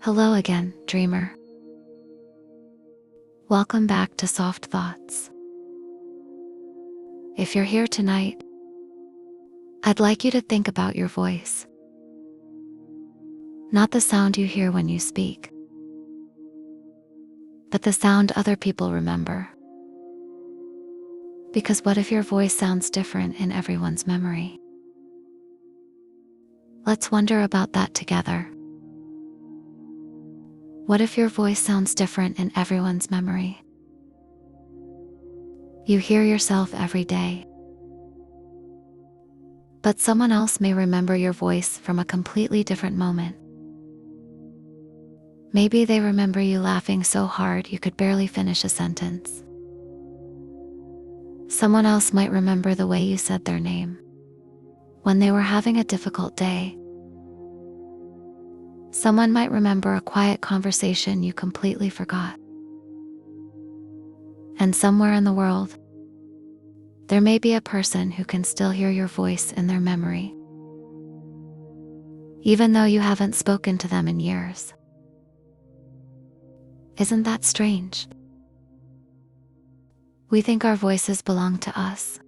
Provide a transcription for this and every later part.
Hello again, dreamer. Welcome back to Soft Thoughts. If you're here tonight, I'd like you to think about your voice. Not the sound you hear when you speak, but the sound other people remember. Because what if your voice sounds different in everyone's memory? Let's wonder about that together. What if your voice sounds different in everyone's memory? You hear yourself every day, but someone else may remember your voice from a completely different moment. Maybe they remember you laughing so hard you could barely finish a sentence. Someone else might remember the way you said their name when they were having a difficult day. Someone might remember a quiet conversation you completely forgot. And somewhere in the world, there may be a person who can still hear your voice in their memory, even though you haven't spoken to them in years. Isn't that strange? We think our voices belong to us,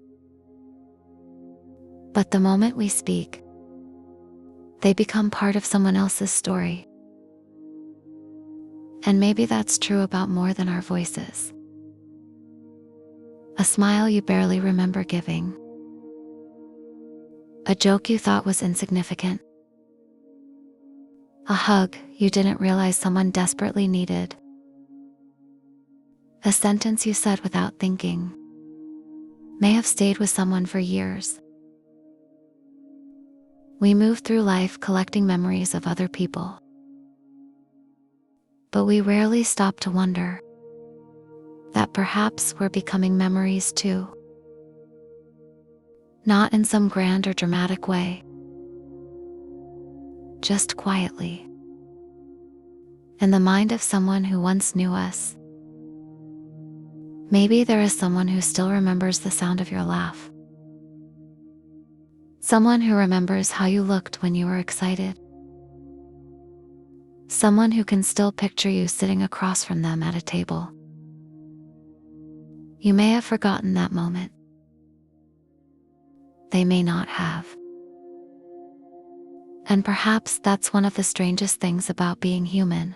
but the moment we speak, they become part of someone else's story. And maybe that's true about more than our voices. A smile you barely remember giving. A joke you thought was insignificant. A hug you didn't realize someone desperately needed. A sentence you said without thinking may have stayed with someone for years. We move through life collecting memories of other people, but we rarely stop to wonder that perhaps we're becoming memories too. Not in some grand or dramatic way, just quietly. In the mind of someone who once knew us. Maybe there is someone who still remembers the sound of your laugh. Someone who remembers how you looked when you were excited. Someone who can still picture you sitting across from them at a table. You may have forgotten that moment. They may not have. And perhaps that's one of the strangest things about being human.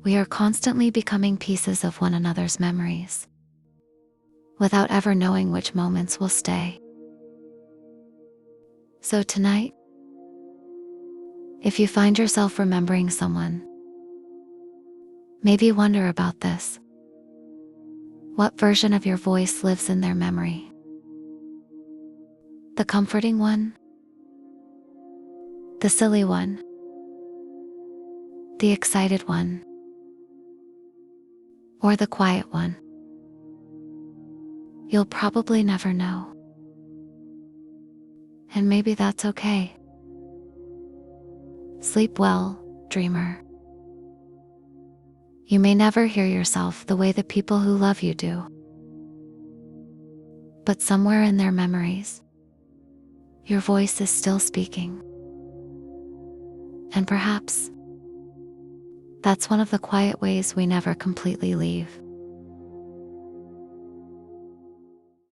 We are constantly becoming pieces of one another's memories, without ever knowing which moments will stay. So tonight, if you find yourself remembering someone, maybe wonder about this. What version of your voice lives in their memory? The comforting one? The silly one? The excited one? Or the quiet one? You'll probably never know. And maybe that's okay. Sleep well, dreamer. You may never hear yourself the way the people who love you do. But somewhere in their memories, your voice is still speaking. And perhaps that's one of the quiet ways we never completely leave.